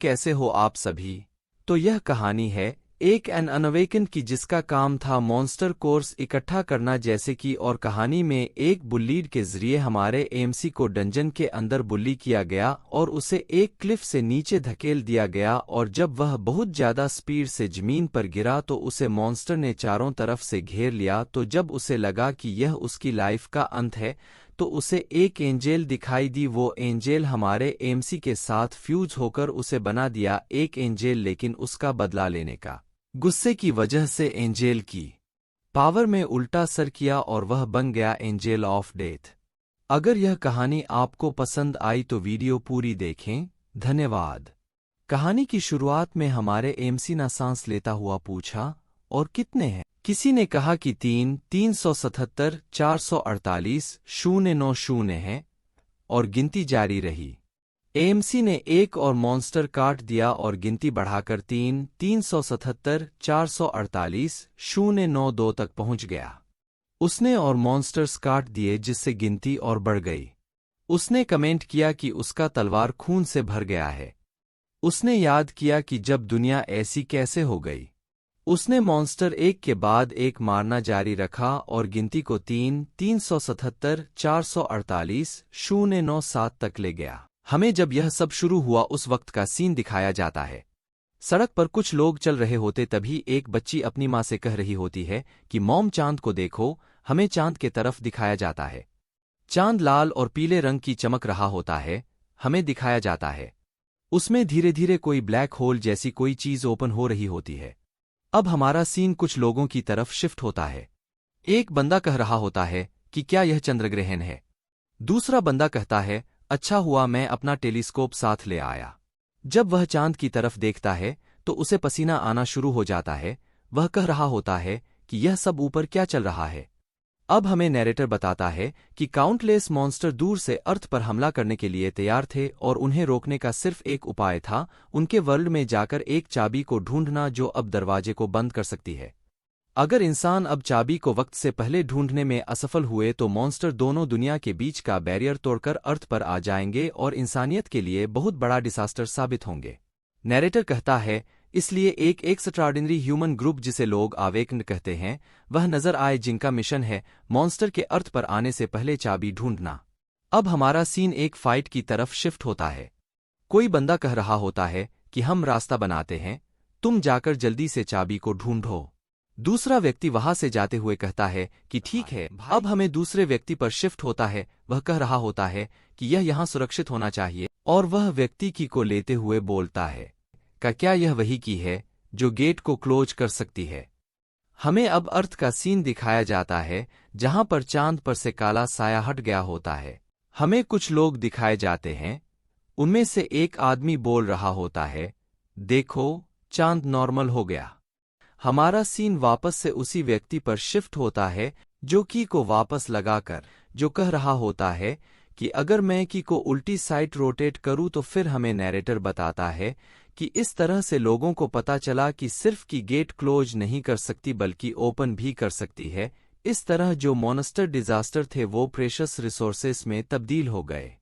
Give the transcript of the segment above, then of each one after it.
कैसे हो आप सभी। तो यह कहानी है एक एन अनअवेकन की, जिसका काम था मॉन्स्टर कोर्स इकट्ठा करना जैसे कि। और कहानी में एक बुल्लीड के जरिए हमारे एमसी को डंजन के अंदर बुल्ली किया गया और उसे एक क्लिफ से नीचे धकेल दिया गया। और जब वह बहुत ज्यादा स्पीड से जमीन पर गिरा तो उसे मॉन्स्टर ने चारों तरफ से घेर लिया। तो जब उसे लगा कि यह उसकी लाइफ का अंत है तो उसे एक एंजेल दिखाई दी। वो एंजेल हमारे एमसी के साथ फ्यूज होकर उसे बना दिया एक एंजेल, लेकिन उसका बदला लेने का गुस्से की वजह से एंजेल की पावर में उल्टा सर किया और वह बन गया एंजेल ऑफ डेथ। अगर यह कहानी आपको पसंद आई तो वीडियो पूरी देखें। धन्यवाद। कहानी की शुरुआत में हमारे एमसी ने सांस लेता हुआ पूछा, और कितने हैं? किसी ने कहा कि 377 448 090 है, और गिनती जारी रही। एमसी ने एक और मॉन्स्टर काट दिया और गिनती बढ़ाकर 377 448 092 तक पहुंच गया। उसने और मॉन्स्टर्स काट दिए जिससे गिनती और बढ़ गई। उसने कमेंट किया कि उसका तलवार खून से भर गया है। उसने याद किया कि जब दुनिया ऐसी कैसे हो गई। उसने मॉन्स्टर एक के बाद एक मारना जारी रखा और गिनती को 377 448 097 तक ले गया। हमें जब यह सब शुरू हुआ उस वक्त का सीन दिखाया जाता है। सड़क पर कुछ लोग चल रहे होते तभी एक बच्ची अपनी माँ से कह रही होती है कि मॉम चांद को देखो। हमें चांद के तरफ दिखाया जाता है। चांद लाल और पीले रंग की चमक रहा होता है। हमें दिखाया जाता है उसमें धीरे धीरे कोई ब्लैक होल जैसी कोई चीज ओपन हो रही होती है। अब हमारा सीन कुछ लोगों की तरफ शिफ्ट होता है। एक बंदा कह रहा होता है कि क्या यह चंद्रग्रहण है। दूसरा बंदा कहता है, अच्छा हुआ मैं अपना टेलीस्कोप साथ ले आया। जब वह चांद की तरफ देखता है तो उसे पसीना आना शुरू हो जाता है। वह कह रहा होता है कि यह सब ऊपर क्या चल रहा है। अब हमें नैरेटर बताता है कि काउंटलेस मॉन्स्टर दूर से अर्थ पर हमला करने के लिए तैयार थे और उन्हें रोकने का सिर्फ एक उपाय था, उनके वर्ल्ड में जाकर एक चाबी को ढूंढना जो अब दरवाजे को बंद कर सकती है। अगर इंसान अब चाबी को वक्त से पहले ढूंढने में असफल हुए तो मॉन्स्टर दोनों दुनिया के बीच का बैरियर तोड़कर अर्थ पर आ जाएंगे और इंसानियत के लिए बहुत बड़ा डिसास्टर साबित होंगे। नैरेटर कहता है, इसलिए एक एक्स्ट्राऑर्डिनरी ह्यूमन ग्रुप जिसे लोग अवेकन्ड कहते हैं वह नजर आए, जिनका मिशन है मॉन्स्टर के अर्थ पर आने से पहले चाबी ढूंढना। अब हमारा सीन एक फाइट की तरफ शिफ्ट होता है। कोई बंदा कह रहा होता है कि हम रास्ता बनाते हैं, तुम जाकर जल्दी से चाबी को ढूंढो। दूसरा व्यक्ति वहां से जाते हुए कहता है कि ठीक है। अब हमें दूसरे व्यक्ति पर शिफ्ट होता है। वह कह रहा होता है कि यह यहाँ सुरक्षित होना चाहिए, और वह व्यक्ति की को लेते हुए बोलता है क्या यह वही की है जो गेट को क्लोज कर सकती है। हमें अब अर्थ का सीन दिखाया जाता है जहां पर चांद पर से काला साया हट गया होता है। हमें कुछ लोग दिखाए जाते हैं। उनमें से एक आदमी बोल रहा होता है, देखो चांद नॉर्मल हो गया। हमारा सीन वापस से उसी व्यक्ति पर शिफ्ट होता है जो की को वापस लगाकर जो कह रहा होता है कि अगर मैं की को उल्टी साइड रोटेट करूं तो फिर हमें नैरेटर बताता है कि इस तरह से लोगों को पता चला कि सिर्फ की गेट क्लोज नहीं कर सकती बल्कि ओपन भी कर सकती है। इस तरह जो मॉन्स्टर डिजास्टर थे वो प्रेशस रिसोर्सेस में तब्दील हो गए।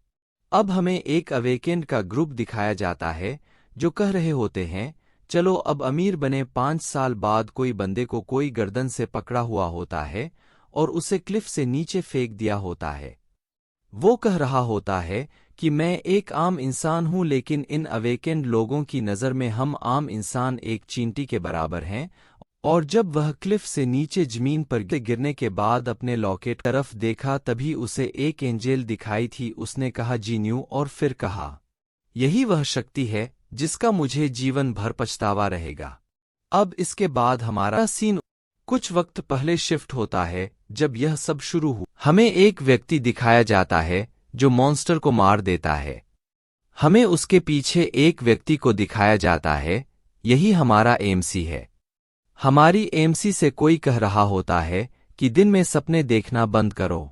अब हमें एक अवेकेंड का ग्रुप दिखाया जाता है जो कह रहे होते हैं, चलो अब अमीर बने। 5 साल बाद कोई बंदे को कोई गर्दन से पकड़ा हुआ होता है और उसे क्लिफ से नीचे फेंक दिया होता है। वो कह रहा होता है कि मैं एक आम इंसान हूं, लेकिन इन अवेकेंड लोगों की नज़र में हम आम इंसान एक चींटी के बराबर हैं। और जब वह क्लिफ से नीचे जमीन पर गिरने के बाद अपने लॉकेट तरफ देखा तभी उसे एक एंजेल दिखाई थी। उसने कहा जीन्यू, और फिर कहा यही वह शक्ति है जिसका मुझे जीवन भर पछतावा रहेगा। अब इसके बाद हमारा सीन कुछ वक्त पहले शिफ्ट होता है जब यह सब शुरू हुआ। हमें एक व्यक्ति दिखाया जाता है जो मॉन्स्टर को मार देता है। हमें उसके पीछे एक व्यक्ति को दिखाया जाता है, यही हमारा एमसी है। हमारी एमसी से कोई कह रहा होता है कि दिन में सपने देखना बंद करो।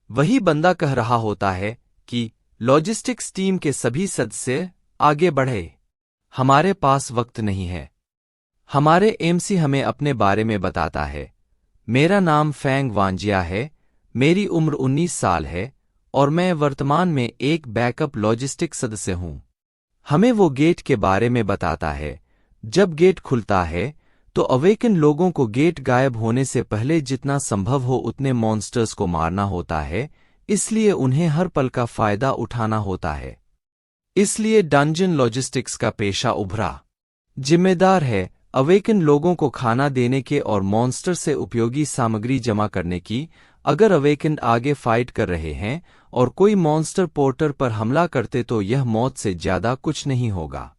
वही बंदा कह रहा होता है कि लॉजिस्टिक्स टीम के सभी सदस्य आगे बढ़े, हमारे पास वक्त नहीं है। हमारे एमसी हमें अपने बारे में बताता है, मेरा नाम फैंग वांजिया है, मेरी उम्र 19 साल है और मैं वर्तमान में एक बैकअप लॉजिस्टिक सदस्य हूं। हमें वो गेट के बारे में बताता है। जब गेट खुलता है तो अवेकन लोगों को गेट गायब होने से पहले जितना संभव हो उतने मॉन्स्टर्स को मारना होता है, इसलिए उन्हें हर पल का फायदा उठाना होता है। इसलिए डंजन लॉजिस्टिक्स का पेशा उभरा। जिम्मेदार है अवेकन लोगों को खाना देने के और मॉन्स्टर से उपयोगी सामग्री जमा करने की। अगर अवेकन आगे फाइट कर रहे हैं और कोई मॉन्स्टर पोर्टर पर हमला करते तो यह मौत से ज्यादा कुछ नहीं होगा।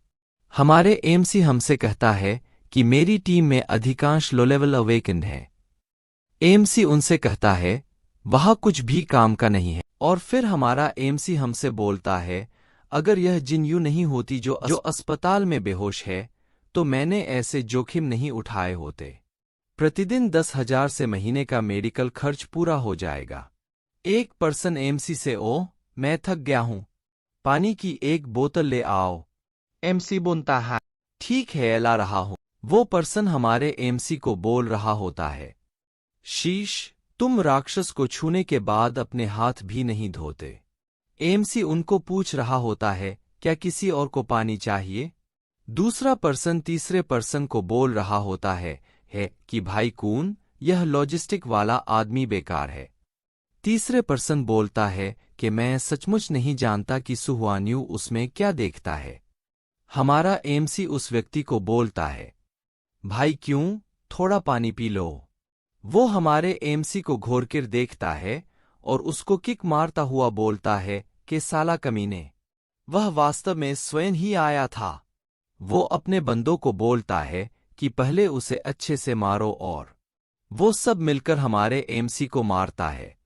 हमारे एमसी हमसे कहता है कि मेरी टीम में अधिकांश लो लेवल अवेकन है। एमसी उनसे कहता है वहां कुछ भी काम का नहीं है। और फिर हमारा एमसी हमसे बोलता है अगर यह जिन यूं नहीं होती जो अस्पताल में बेहोश है तो मैंने ऐसे जोखिम नहीं उठाए होते। प्रतिदिन 10,000 से महीने का मेडिकल खर्च पूरा हो जाएगा। एक पर्सन एमसी से ओ मैं थक गया हूं, पानी की एक बोतल ले आओ। एमसी बोलता है ठीक है ला रहा हूं। वो पर्सन हमारे एमसी को बोल रहा होता है शीश तुम राक्षस को छूने के बाद अपने हाथ भी नहीं धोते। एमसी उनको पूछ रहा होता है क्या किसी और को पानी चाहिए। दूसरा पर्सन तीसरे पर्सन को बोल रहा होता है कि भाई कून यह लॉजिस्टिक वाला आदमी बेकार है। तीसरे पर्सन बोलता है कि मैं सचमुच नहीं जानता कि सुहुआन्यू उसमें क्या देखता है। हमारा एमसी उस व्यक्ति को बोलता है भाई क्यों थोड़ा पानी पी लो। वो हमारे एमसी को घूरकर देखता है और उसको किक मारता हुआ बोलता है कि साला कमीने, वह वास्तव में स्वयं ही आया था। वो अपने बंदों को बोलता है कि पहले उसे अच्छे से मारो और वो सब मिलकर हमारे एमसी को मारता है।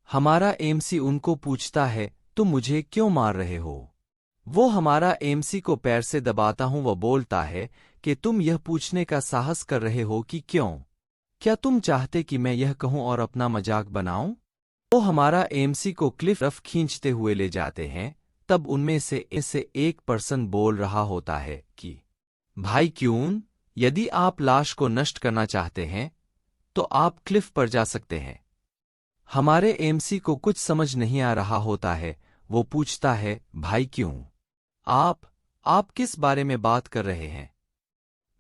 हमारा एमसी उनको पूछता है तुम मुझे क्यों मार रहे हो। वो हमारा एमसी को पैर से दबाता हूं। वह बोलता है कि तुम यह पूछने का साहस कर रहे हो कि क्यों। क्या तुम चाहते कि मैं यह कहूं और अपना मजाक बनाऊं। वो हमारा एमसी को क्लिफ तरफ खींचते हुए ले जाते हैं। तब उनमें से एक पर्सन बोल रहा होता है कि भाई क्यों यदि आप लाश को नष्ट करना चाहते हैं तो आप क्लिफ पर जा सकते हैं। हमारे एमसी को कुछ समझ नहीं आ रहा होता है। वो पूछता है भाई क्यों आप किस बारे में बात कर रहे हैं।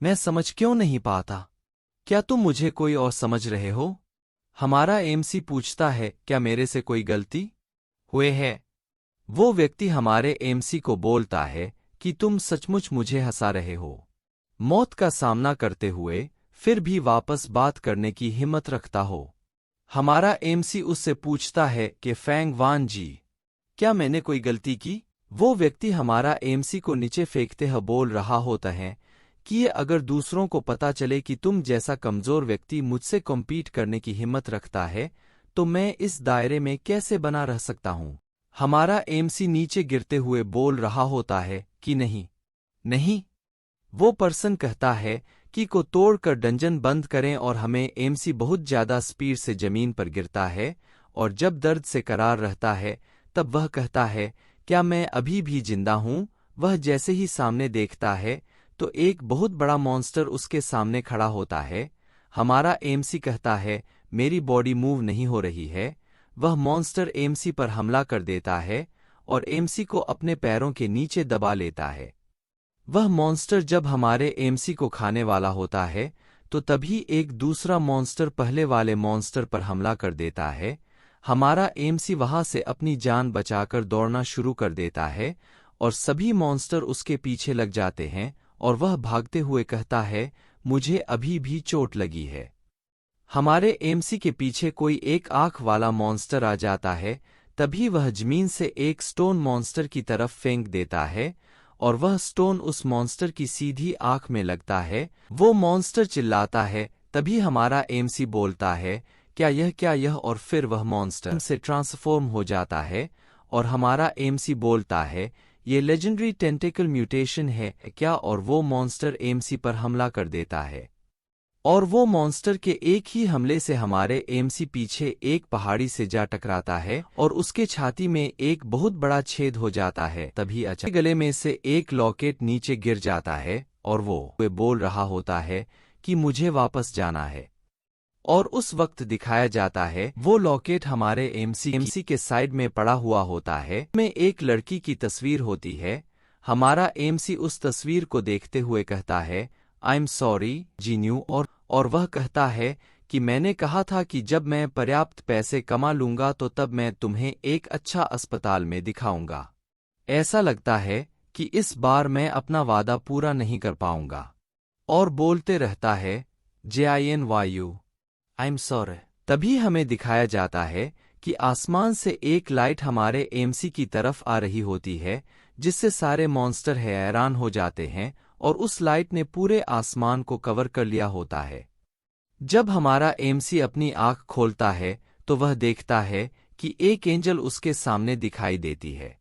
मैं समझ क्यों नहीं पाता। क्या तुम मुझे कोई और समझ रहे हो। हमारा एमसी पूछता है क्या मेरे से कोई गलती हुए है। वो व्यक्ति हमारे एमसी को बोलता है कि तुम सचमुच मुझे हंसा रहे हो। मौत का सामना करते हुए फिर भी वापस बात करने की हिम्मत रखता हो। हमारा एमसी उससे पूछता है कि फैंग वान जी क्या मैंने कोई गलती की। वो व्यक्ति हमारा एमसी को नीचे फेंकते हुए बोल रहा होता है कि ये अगर दूसरों को पता चले कि तुम जैसा कमजोर व्यक्ति मुझसे कॉम्पीट करने की हिम्मत रखता है तो मैं इस दायरे में कैसे बना रह सकता हूं। हमारा एमसी नीचे गिरते हुए बोल रहा होता है कि नहीं। वो पर्सन कहता है कि को तोड़कर डंजन बंद करें और हमें एमसी बहुत ज्यादा स्पीड से जमीन पर गिरता है और जब दर्द से करार रहता है तब वह कहता है क्या मैं अभी भी जिंदा हूं। वह जैसे ही सामने देखता है तो एक बहुत बड़ा मॉन्स्टर उसके सामने खड़ा होता है। हमारा एमसी कहता है मेरी बॉडी मूव नहीं हो रही है। वह मॉन्स्टर एमसी पर हमला कर देता है और एमसी को अपने पैरों के नीचे दबा लेता है। वह मॉन्स्टर जब हमारे एमसी को खाने वाला होता है तो तभी एक दूसरा मॉन्स्टर पहले वाले मॉन्स्टर पर हमला कर देता है। हमारा एमसी वहां से अपनी जान बचाकर दौड़ना शुरू कर देता है और सभी मॉन्स्टर उसके पीछे लग जाते हैं और वह भागते हुए कहता है मुझे अभी भी चोट लगी है। हमारे एमसी के पीछे कोई एक आंख वाला मॉन्स्टर आ जाता है। तभी वह जमीन से एक स्टोन मॉन्स्टर की तरफ फेंक देता है और वह स्टोन उस मॉन्स्टर की सीधी आंख में लगता है। वो मॉन्स्टर चिल्लाता है। तभी हमारा एमसी बोलता है क्या यह और फिर वह मॉन्स्टर से ट्रांसफॉर्म हो जाता है और हमारा एमसी बोलता है ये लेजेंडरी टेंटेकल म्यूटेशन है क्या। और वो मॉन्स्टर एमसी पर हमला कर देता है और वो मॉन्स्टर के एक ही हमले से हमारे एमसी पीछे एक पहाड़ी से जा टकराता है और उसके छाती में एक बहुत बड़ा छेद हो जाता है। तभी अचानक गले में से एक लॉकेट नीचे गिर जाता है और वो बोल रहा होता है कि मुझे वापस जाना है। और उस वक्त दिखाया जाता है वो लॉकेट हमारे एमसी के साइड में पड़ा हुआ होता है। में एक लड़की की तस्वीर होती है। हमारा एमसी उस तस्वीर को देखते हुए कहता है, आई एम सॉरी जीन्यू, और वह कहता है कि मैंने कहा था कि जब मैं पर्याप्त पैसे कमा लूंगा तो तब मैं तुम्हें एक अच्छा अस्पताल में दिखाऊंगा। ऐसा लगता है कि इस बार मैं अपना वादा पूरा नहीं कर पाऊंगा। और बोलते रहता है, JINYU, आई एम सॉरी। तभी हमें दिखाया जाता है कि आसमान से एक लाइट हमारे एमसी की तरफ आ रही होती है, जिससे सारे मॉन्स्टर हैरान हो जाते हैं और उस लाइट ने पूरे आसमान को कवर कर लिया होता है। जब हमारा एमसी अपनी आंख खोलता है तो वह देखता है कि एक एंजल उसके सामने दिखाई देती है।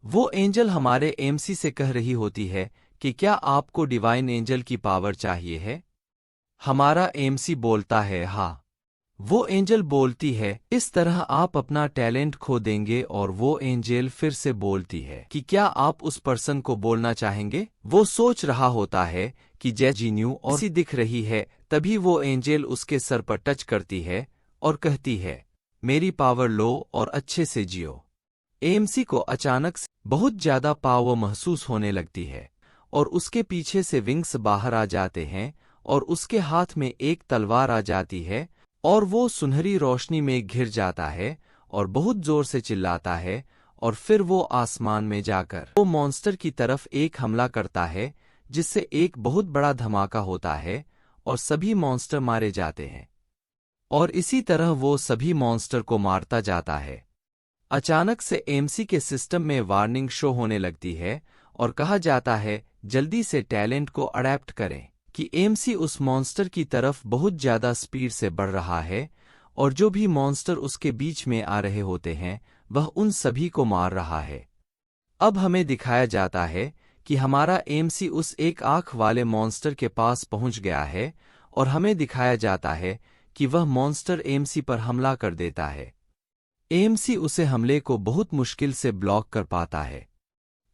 वो एंजल हमारे एमसी से कह रही होती है कि क्या आपको डिवाइन एंजल की पावर चाहिए है? हमारा एमसी बोलता है हाँ। वो एंजल बोलती है, इस तरह आप अपना टैलेंट खो देंगे, और वो एंजल फिर से बोलती है कि क्या आप उस पर्सन को बोलना चाहेंगे? वो सोच रहा होता है कि JINYU और सी दिख रही है, तभी वो एंजल उसके सर पर टच करती है और कहती है, मेरी पावर लो और अच्छे से जियो। एमसी को अचानक से बहुत ज्यादा पावर महसूस होने लगती है और उसके पीछे से विंग्स बाहर आ जाते हैं और उसके हाथ में एक तलवार आ जाती है और वो सुनहरी रोशनी में घिर जाता है और बहुत जोर से चिल्लाता है, और फिर वो आसमान में जाकर वो मॉन्स्टर की तरफ एक हमला करता है, जिससे एक बहुत बड़ा धमाका होता है और सभी मॉन्स्टर मारे जाते हैं। और इसी तरह वो सभी मॉन्स्टर को मारता जाता है। अचानक से एमसी के सिस्टम में वार्निंग शो होने लगती है और कहा जाता है, जल्दी से टैलेंट को अडैप्ट करें, कि एमसी उस मॉन्स्टर की तरफ बहुत ज्यादा स्पीड से बढ़ रहा है और जो भी मॉन्स्टर उसके बीच में आ रहे होते हैं वह उन सभी को मार रहा है। अब हमें दिखाया जाता है कि हमारा एमसी उस एक आंख वाले मॉन्स्टर के पास पहुंच गया है और हमें दिखाया जाता है कि वह मॉन्स्टर एमसी पर हमला कर देता है। एमसी उसे हमले को बहुत मुश्किल से ब्लॉक कर पाता है।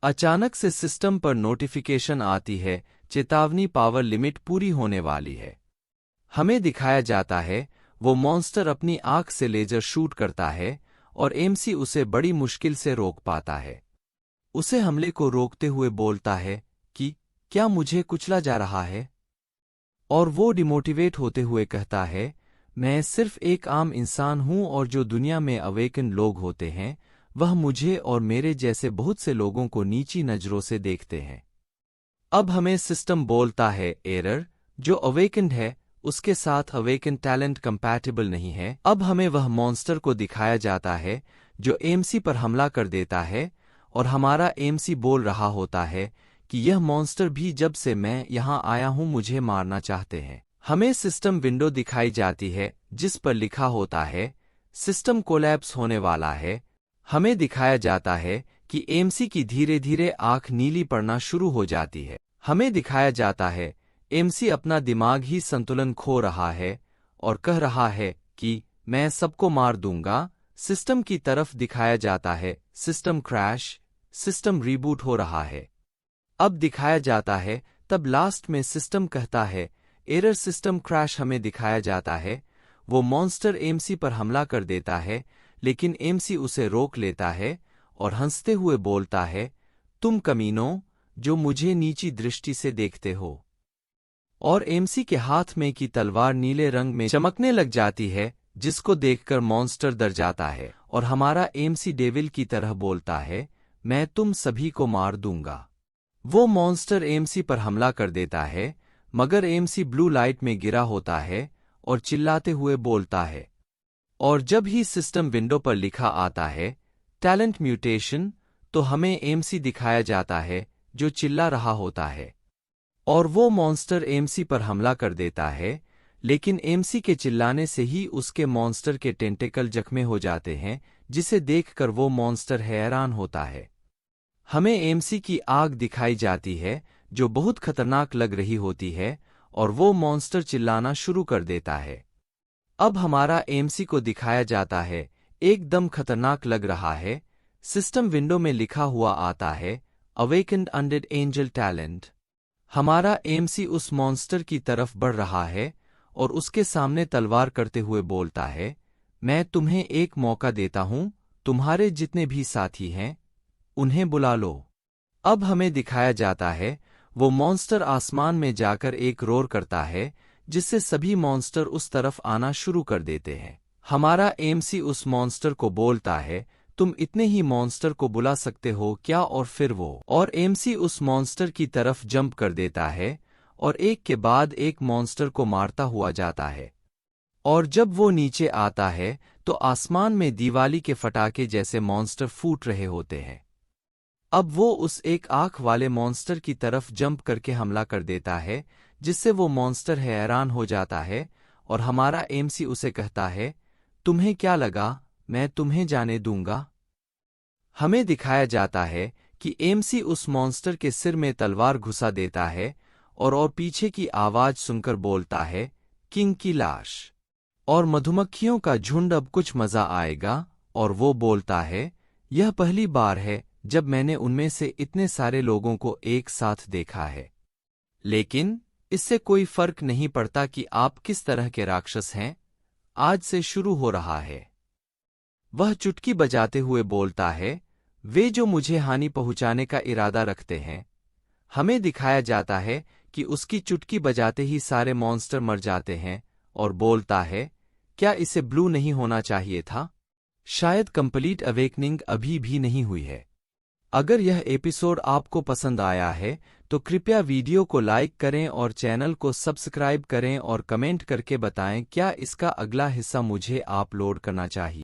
अचानक से सिस्टम पर नोटिफिकेशन आती है, चेतावनी, पावर लिमिट पूरी होने वाली है। हमें दिखाया जाता है वो मॉन्स्टर अपनी आंख से लेजर शूट करता है और एमसी उसे बड़ी मुश्किल से रोक पाता है। उसे हमले को रोकते हुए बोलता है कि क्या मुझे कुचला जा रहा है? और वो डिमोटिवेट होते हुए कहता है, मैं सिर्फ एक आम इंसान हूं और जो दुनिया में अवेकन लोग होते हैं वह मुझे और मेरे जैसे बहुत से लोगों को नीची नजरों से देखते हैं। अब हमें सिस्टम बोलता है, एरर, जो अवेकन्ड है उसके साथ अवेकन टैलेंट कंपैटिबल नहीं है। अब हमें वह मॉन्स्टर को दिखाया जाता है जो एमसी पर हमला कर देता है और हमारा एमसी बोल रहा होता है कि यह मॉन्स्टर भी जब से मैं यहां आया हूं मुझे मारना चाहते हैं। हमें सिस्टम विंडो दिखाई जाती है जिस पर लिखा होता है, सिस्टम कोलैप्स होने वाला है। हमें दिखाया जाता है कि एमसी की धीरे धीरे आंख नीली पड़ना शुरू हो जाती है। हमें दिखाया जाता है एमसी अपना दिमाग ही संतुलन खो रहा है और कह रहा है कि मैं सबको मार दूंगा। सिस्टम की तरफ दिखाया जाता है, सिस्टम क्रैश, सिस्टम रीबूट हो रहा है। अब दिखाया जाता है, तब लास्ट में सिस्टम कहता है, एरर, सिस्टम क्रैश। हमें दिखाया जाता है वो मॉन्स्टर एमसी पर हमला कर देता है, लेकिन एमसी उसे रोक लेता है और हंसते हुए बोलता है, तुम कमीनों जो मुझे नीची दृष्टि से देखते हो। और एमसी के हाथ में की तलवार नीले रंग में चमकने लग जाती है, जिसको देखकर मॉन्स्टर डर जाता है और हमारा एमसी डेविल की तरह बोलता है, मैं तुम सभी को मार दूंगा। वो मॉन्स्टर एमसी पर हमला कर देता है, मगर एमसी ब्लू लाइट में गिरा होता है और चिल्लाते हुए बोलता है। और जब ही सिस्टम विंडो पर लिखा आता है, टैलेंट म्यूटेशन, तो हमें एमसी दिखाया जाता है जो चिल्ला रहा होता है और वो मॉन्स्टर एमसी पर हमला कर देता है, लेकिन एमसी के चिल्लाने से ही उसके मॉन्स्टर के टेंटेकल जख्मे हो जाते हैं, जिसे देखकर वो मॉन्स्टर हैरान होता है। हमें एमसी की आग दिखाई जाती है जो बहुत खतरनाक लग रही होती है और वो मॉन्स्टर चिल्लाना शुरू कर देता है। अब हमारा एमसी को दिखाया जाता है, एकदम खतरनाक लग रहा है। सिस्टम विंडो में लिखा हुआ आता है, अवेकन्ड अनडेड एंजल टैलेंट। हमारा एमसी उस मॉन्स्टर की तरफ बढ़ रहा है और उसके सामने तलवार करते हुए बोलता है, मैं तुम्हें एक मौका देता हूं, तुम्हारे जितने भी साथी हैं उन्हें बुला लो। अब हमें दिखाया जाता है वो मॉन्स्टर आसमान में जाकर एक रोर करता है, जिससे सभी मॉन्स्टर उस तरफ आना शुरू कर देते हैं। हमारा एमसी उस मॉन्स्टर को बोलता है, तुम इतने ही मॉन्स्टर को बुला सकते हो क्या? और फिर वो और एमसी उस मॉन्स्टर की तरफ जंप कर देता है और एक के बाद एक मॉन्स्टर को मारता हुआ जाता है। और जब वो नीचे आता है तो आसमान में दिवाली के फटाके जैसे मॉन्स्टर फूट रहे होते हैं। अब वो उस एक आंख वाले मॉन्स्टर की तरफ जंप करके हमला कर देता है, जिससे वो मॉन्स्टर हैरान हो जाता है और हमारा एमसी उसे कहता है, तुम्हें क्या लगा मैं तुम्हें जाने दूंगा? हमें दिखाया जाता है कि एमसी उस मॉन्स्टर के सिर में तलवार घुसा देता है और पीछे की आवाज सुनकर बोलता है, किंग की लाश और मधुमक्खियों का झुंड, अब कुछ मजा आएगा। और वो बोलता है, यह पहली बार है जब मैंने उनमें से इतने सारे लोगों को एक साथ देखा है, लेकिन इससे कोई फर्क नहीं पड़ता कि आप किस तरह के राक्षस हैं, आज से शुरू हो रहा है। वह चुटकी बजाते हुए बोलता है, वे जो मुझे हानि पहुंचाने का इरादा रखते हैं। हमें दिखाया जाता है कि उसकी चुटकी बजाते ही सारे मॉन्स्टर मर जाते हैं और बोलता है, क्या इसे ब्लू नहीं होना चाहिए था? शायद कंप्लीट अवेकनिंग अभी भी नहीं हुई है। अगर यह एपिसोड आपको पसंद आया है तो कृपया वीडियो को लाइक करें और चैनल को सब्सक्राइब करें और कमेंट करके बताएं क्या इसका अगला हिस्सा मुझे अपलोड करना चाहिए।